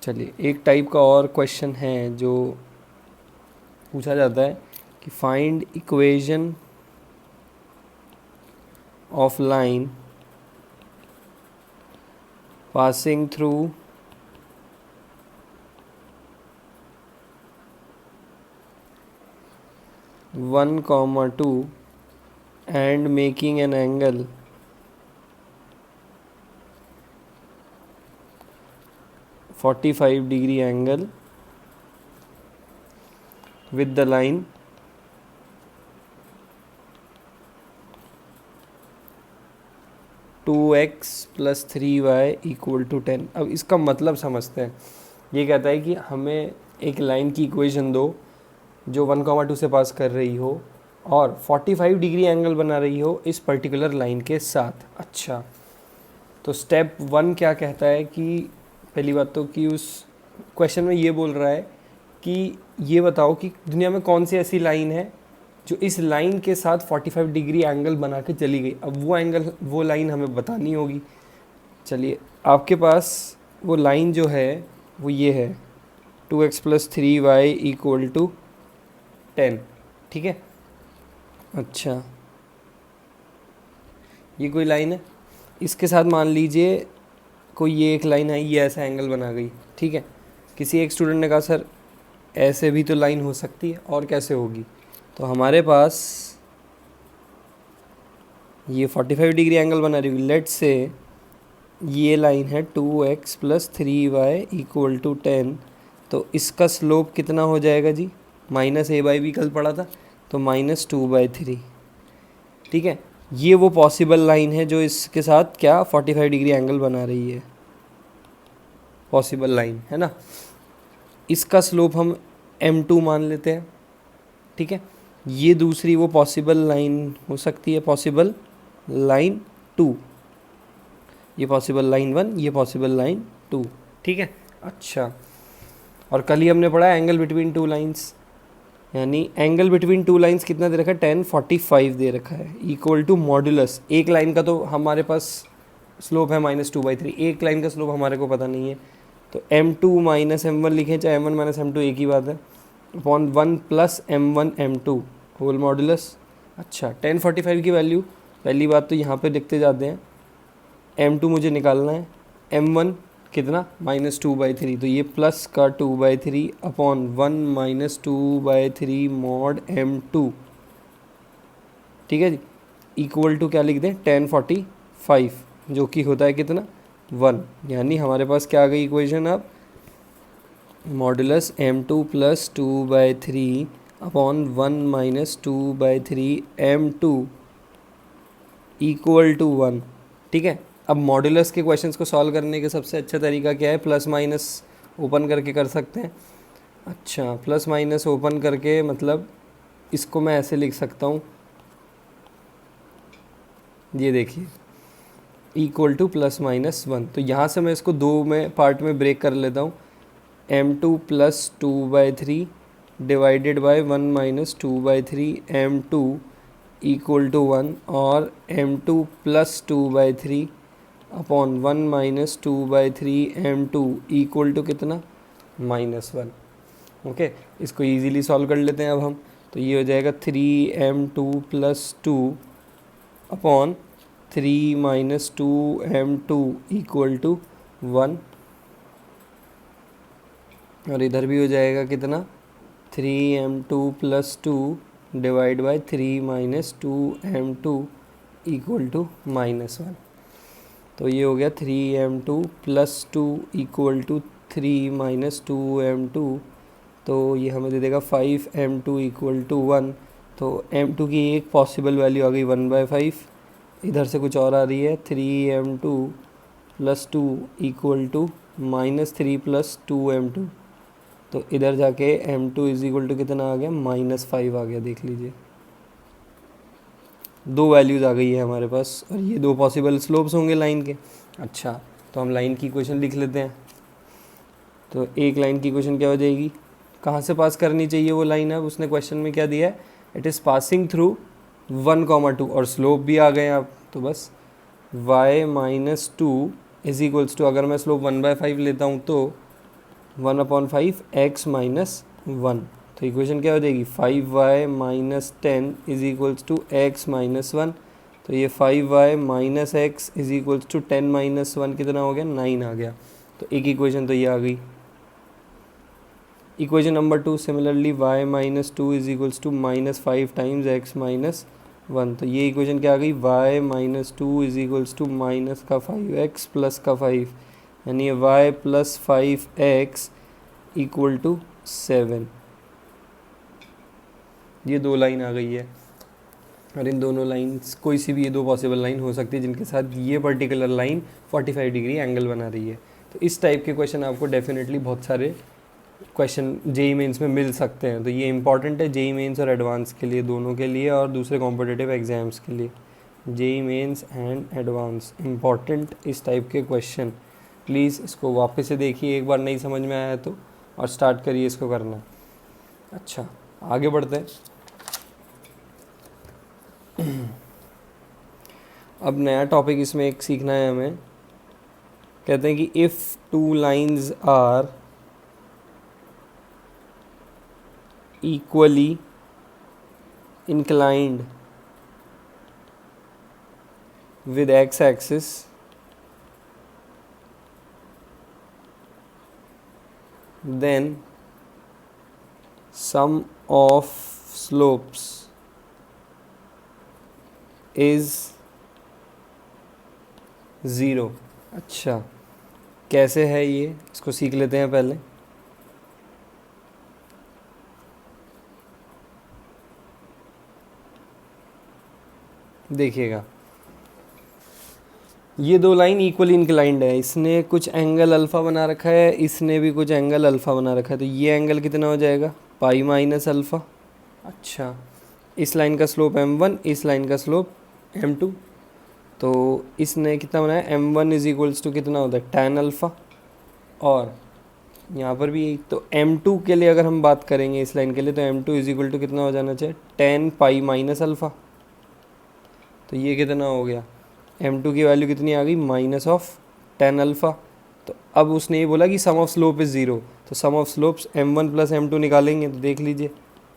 चलिए एक टाइप का और क्वेश्चन है जो पूछा जाता है कि find equation of line passing through one comma two and making an angle 45 degree angle with the line 2x + 3y = 10। अब इसका मतलब समझते हैं। ये कहता है कि हमें एक लाइन की इक्वेशन दो जो 1,2 से पास कर रही हो और 45 डिग्री एंगल बना रही हो इस पर्टिकुलर लाइन के साथ। अच्छा, तो स्टेप 1 क्या कहता है कि पहली बात तो कि उस क्वेश्चन में ये बोल रहा है कि ये बताओ कि दुनिया में कौन सी ऐसी लाइन है जो इस लाइन के साथ 45 डिग्री एंगल बना के चली गई। अब वो लाइन हमें बतानी होगी। चलिए, आपके पास वो लाइन जो है वो ये है 2x + 3y = 10। ठीक है। अच्छा, ये कोई लाइन है, इसके साथ मान लीजिए कोई ये एक लाइन आई, ये ऐसा एंगल बना गई। ठीक है। किसी एक स्टूडेंट ने कहा सर ऐसे भी तो लाइन हो सकती है, और कैसे होगी? तो हमारे पास ये 45 डिग्री एंगल बना रही है। लेट्स से ये लाइन है 2x + 3y = 10। तो इसका स्लोप कितना हो जाएगा जी? -a/b कल पढ़ा था, तो -2/3। ठीक है। ये वो पॉसिबल लाइन है जो इसके साथ क्या 45 डिग्री एंगल बना रही है। पॉसिबल लाइन है ना। इसका स्लोप हम m2 मान लेते हैं। ठीक है। ये दूसरी वो पॉसिबल लाइन हो सकती है, पॉसिबल लाइन 2। ये पॉसिबल लाइन 1, ये पॉसिबल लाइन 2। ठीक है। अच्छा, और कल ही हमने पढ़ा एंगल बिटवीन टू लाइंस, यानी एंगल बिटवीन टू लाइंस कितना दे रखा है? 1045 दे रखा है, इक्वल टू मॉड्यूलस। एक लाइन का तो हमारे पास स्लोप है -2/3, एक लाइन का स्लोप हमारे को पता नहीं है, तो m2 - m1 लिखें, चाहे m1 - m2 एक ही बात है, upon 1 + m1 m2 whole modulus. अच्छा, 1045 की वैल्यू पहली बात तो यहाँ पे लिखते जाते हैं। m2 मुझे निकालना है, m1 कितना? -2/3, तो ये प्लस का 2/3 अपॉन 1 - 2/3 मॉड m2। ठीक है जी, इक्वल टू क्या लिख दें? 1045, जो कि होता है कितना? 1। यानी हमारे पास क्या आ गई इक्वेशन अब? Modulus m2 + 2/3 upon 1 - 2/3 m2 = 1। ठीक है। अब मॉडुलस के क्वेश्चंस को सॉल्व करने का सबसे अच्छा तरीका क्या है? प्लस माइनस ओपन करके कर सकते हैं। अच्छा, प्लस माइनस ओपन करके मतलब इसको मैं ऐसे लिख सकता हूँ, ये देखिए, इक्वल टू +-1। तो यहाँ से मैं इसको दो में पार्ट में ब्रेक कर लेता हूँ। m2 + 2/3 डिवाइडेड बाय 1 - 2/3 m2 = 1, और m2 + 2/3 upon 1 - 2/3 m2 equal to कितना? -1। ओके, इसको इजीली सॉल्व कर लेते हैं अब हम। तो ये हो जाएगा 3m2 + 2 अपॉन 3 - 2m2 = 1, और इधर भी हो जाएगा कितना? 3m2 + 2 divide by 3 - 2m2 = -1। तो ये हो गया 3m2 + 2 = 3 - 2m2, तो ये हमें दे देगा 5m2 = 1। तो m2 की एक पॉसिबल वैल्यू आ गई 1/5। इधर से कुछ और आ रही है, 3m2 + 2 = -3 + 2m2। तो इधर जाके m2 = कितना आ गया? -5 आ गया। देख लीजिए, दो वैल्यूज़ आ गई है हमारे पास, और ये दो पॉसिबल स्लोप्स होंगे लाइन के। अच्छा, तो हम लाइन की इक्वेशन लिख लेते हैं। तो एक लाइन की इक्वेशन क्या हो जाएगी? कहाँ से पास करनी चाहिए वो लाइन? अब उसने क्वेश्चन में क्या दिया है? इट इज़ पासिंग थ्रू 1, 2, और स्लोप भी आ गए आप, तो बस y - 2 = अगर मैं स्लोप 1/5 लेता हूँ तो 1/5 x-1। तो इक्वेशन क्या हो जाएगी 5y minus 10 is equals to x minus 1। तो ये 5y minus x is equals to 10 minus 1 कितना हो गया 9 आ गया। तो एक इक्वेशन तो ये आ गई। Equation number 2 similarly y minus 2 is equals to minus 5 times x minus 1। तो ये इक्वेशन क्या आ गई y minus 2 is equals to minus का 5x प्लस का 5, यानी y plus 5x equal to 7। ये दो लाइन आ गई है और इन दोनों लाइंस कोई सी भी ये दो पॉसिबल लाइन हो सकती है जिनके साथ ये पर्टिकुलर लाइन 45 डिग्री एंगल बना रही है। तो इस टाइप के क्वेश्चन आपको डेफिनेटली बहुत सारे क्वेश्चन जेई मेंस में मिल सकते हैं। तो ये इंपॉर्टेंट है जेई मेंस और एडवांस के लिए, दोनों के लिए और दूसरे कॉम्पिटिटिव एग्जाम्स के लिए। JEE mains and advance important इस टाइप के क्वेश्चन। प्लीज़ इसको वापस से देखिए एक बार, नहीं समझ में आया तो, और स्टार्ट करिए इसको करना। अच्छा आगे बढ़ते हैं। अब नया टॉपिक इसमें एक सीखना है हमें। कहते हैं कि if two lines are equally inclined with x axis then sum of slopes is 0। अच्छा कैसे है ये, इसको सीख लेते हैं पहले। देखिएगा ये दो लाइन इक्वली इंक्लाइंड है, इसने कुछ एंगल अल्फ़ा बना रखा है, इसने भी कुछ एंगल अल्फ़ा बना रखा है। तो ये एंगल कितना हो जाएगा पाई माइनस अल्फ़ा। अच्छा इस लाइन का स्लोप m1, इस लाइन का स्लोप m2। तो इसने कितना बनाया m1 इज इक्वल्स टू कितना होता है tan अल्फ़ा, और यहाँ पर भी तो m2 के लिए अगर हम बात करेंगे इस लाइन के लिए तो m2 इज इक्वल टू कितना हो जाना चाहिए tan पाई माइनस अल्फ़ा। तो ये कितना हो गया m2 की वैल्यू कितनी आ गई माइनस ऑफ tan अल्फ़ा। तो अब उसने ये बोला कि सम ऑफ स्लोप इज़ 0, तो सम of slopes m1 plus m2 निकालेंगे तो देख लीजिए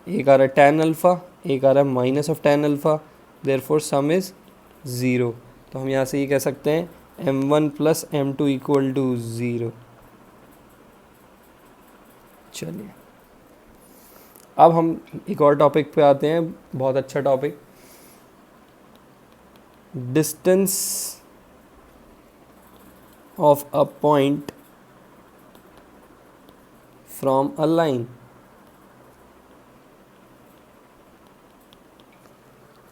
एक आ रहा है tan अल्फ़ा, एक आ रहा है minus of tan alpha, therefore some is 0। तो हम यहाँ से ये कह सकते हैं m1 plus m2 equal to 0। चलिए अब हम एक और टॉपिक पे आते हैं, बहुत अच्छा topic, distance of a point from a line.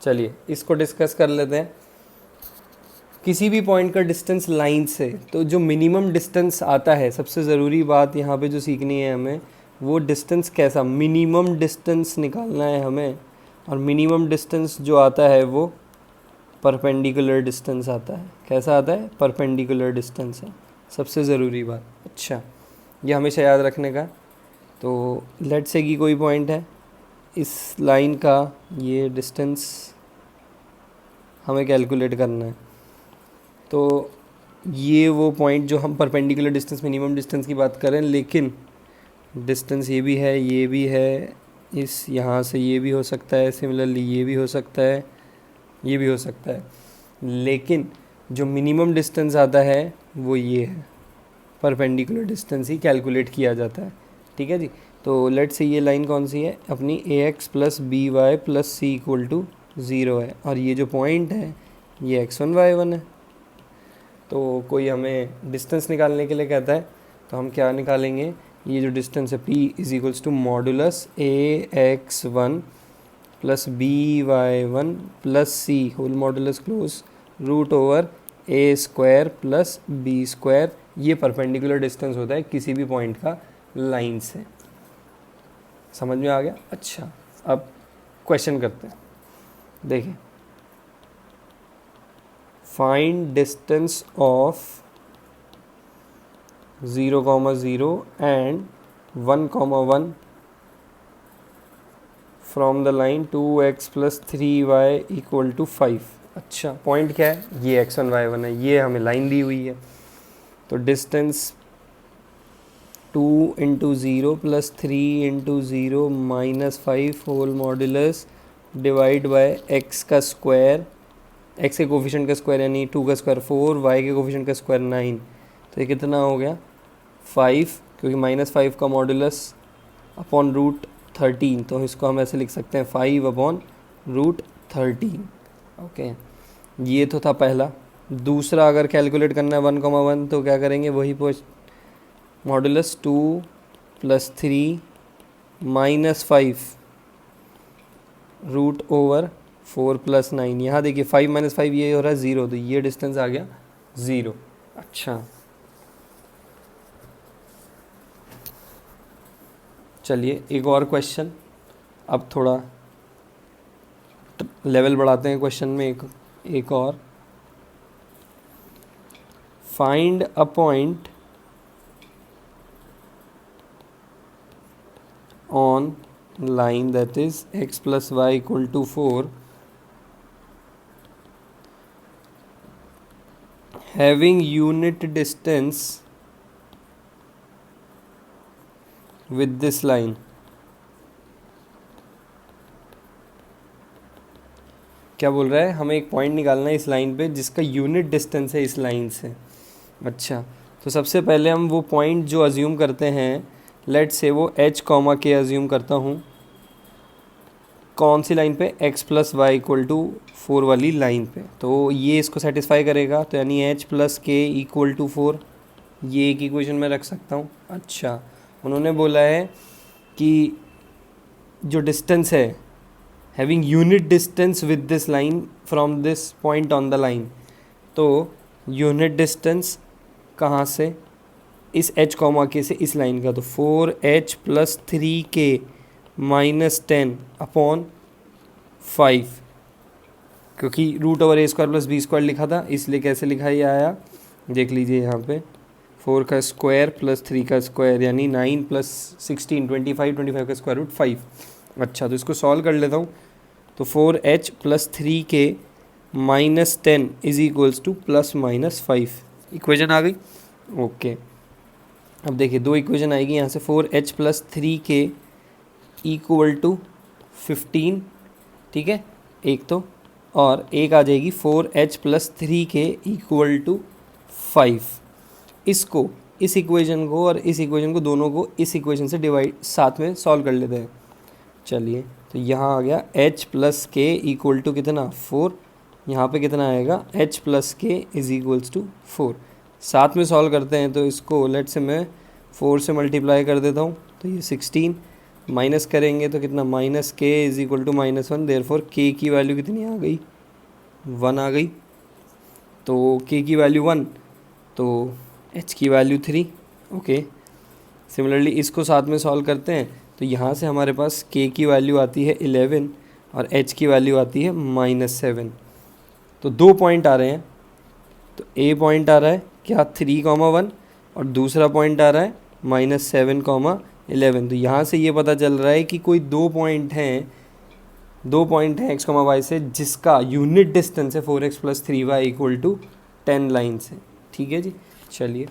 चलिए इसको डिस्कस कर लेते हैं। किसी भी पॉइंट का डिस्टेंस लाइन से, तो जो मिनिमम डिस्टेंस आता है, सबसे ज़रूरी बात यहाँ पे जो सीखनी है हमें, वो डिस्टेंस कैसा, मिनिमम डिस्टेंस निकालना है हमें। और मिनिमम डिस्टेंस जो आता है वो परपेंडिकुलर डिस्टेंस आता है। कैसा आता है परपेंडिकुलर डिस्टेंस है, सबसे ज़रूरी बात। अच्छा ये हमेशा याद रखने का। तो लेट से कि कोई पॉइंट है, इस लाइन का ये डिस्टेंस हमें कैलकुलेट करना है। तो ये वो पॉइंट जो हम परपेंडिकुलर डिस्टेंस मिनिमम डिस्टेंस की बात करें, लेकिन डिस्टेंस ये भी है, ये भी है, इस यहाँ से ये भी हो सकता है, सिमिलरली ये भी हो सकता है, ये भी हो सकता है, लेकिन जो मिनिमम डिस्टेंस आता है वो ये है, परपेंडिकुलर डिस्टेंस ही कैलकुलेट किया जाता है। ठीक है जी। तो लेट से ये लाइन कौन सी है अपनी ax plus b y plus c equal to 0 है, और ये जो पॉइंट है ये x1 y1 है। तो कोई हमें डिस्टेंस निकालने के लिए कहता है तो हम क्या निकालेंगे, ये जो डिस्टेंस है p is equals to modulus ax1 plus by1 plus c whole modulus close root over a square plus b square. ये परपेंडिकुलर डिस्टेंस होता है किसी भी पॉइंट का लाइन से। समझ में आ गया। अच्छा अब क्वेश्चन करते हैं। देखिए find distance of 0,0 and 1,1 from the line 2x plus 3y equal to 5। अच्छा पॉइंट क्या है, ये x1 y1 है, ये हमें लाइन दी हुई है। तो distance 2 × 0 + 3 × 0 -5 whole modulus divide by x का स्क्वायर, x के कोफिशिएंट का स्क्वायर यानी 2 का स्क्वायर 4, y के कोफिशिएंट का स्क्वायर 9। तो ये कितना हो गया 5, क्योंकि -5 का मॉड्यूलस अपॉन √13, तो इसको हम ऐसे लिख सकते हैं 5/√13। ओके, ये तो था पहला। दूसरा अगर कैलकुलेट करना है 1,1 तो क्या करेंगे, वही मॉड्यूलस 2 + 3 -5 √4 + 9। यहाँ देखिए 5 - 5 ये हो रहा है 0, तो ये डिस्टेंस आ गया 0। अच्छा, चलिए एक और क्वेश्चन। अब थोड़ा लेवल बढ़ाते हैं क्वेश्चन में, एक और। Find a point on line that is x + y = 4 having unit distance with this line। क्या बोल रहा है, हमें एक पॉइंट निकालना है इस लाइन पे जिसका यूनिट डिस्टेंस है इस लाइन से। अच्छा, तो सबसे पहले हम वो पॉइंट जो अज्यूम करते हैं, लेट से वो h, k अज्यूम करता हूँ। कौन सी लाइन पे, x + y = 4 वाली लाइन पे। तो ये इसको सेटिस्फाई करेगा, तो यानी h + k = 4, ये एक इक्वेशन में रख सकता हूँ। अच्छा, उन्होंने बोला है कि जो डिस्टेंस है, having unit distance with this line from this point on the line, तो यूनिट डिस्टेंस कहाँ से, इस h, k से इस लाइन का, तो 4h + 3k -10 अपॉन 5, क्योंकि √a² + b² लिखा था, इसलिए कैसे लिखा ये आया, देख लीजिए यहाँ पे 4 का स्क्वायर + 3 का स्क्वायर यानी 9 + 16 25, 25 का स्क्वायर रूट 5। अच्छा, तो इसको सॉल्व कर लेता हूँ। तो 4h + 3k -10 = ±5, इक्वेशन आ गई। ओके, अब देखिए दो इक्वेशन आएगी यहाँ से, 4h + 3k = 15, ठीक है, एक तो, और एक आ जाएगी 4h + 3k = 5। इसको, इस इक्वेशन को और इस इक्वेशन को, दोनों को इस इक्वेशन से डिवाइड साथ में सॉल्व कर लेते हैं। चलिए, तो यहाँ आ गया h + k = कितना 4, यहाँ पे कितना आएगा h + k = 4। साथ में सॉल्व करते हैं, तो इसको लेट से मैं 4 से मल्टीप्लाई कर देता हूँ, तो ये 16 माइनस करेंगे तो कितना -k = -1, देयरफॉर k की वैल्यू कितनी आ गई, 1 आ गई। तो k की वैल्यू 1, तो h की वैल्यू 3। ओके, सिमिलरली इसको साथ में सॉल्व करते हैं, तो यहाँ से हमारे पास k की वैल्यू आती है 11 और h की वैल्यू आती है -7। तो दो पॉइंट आ रहे हैं, तो a पॉइंट आ रहा है क्या 3,1 और दूसरा पॉइंट आ रहा है -7,11। तो यहाँ से ये पता चल रहा है कि कोई दो पॉइंट हैं x, y से जिसका यूनिट डिस्टेंस है 4x + 3y = 10 लाइन से। ठीक है जी, चलिए।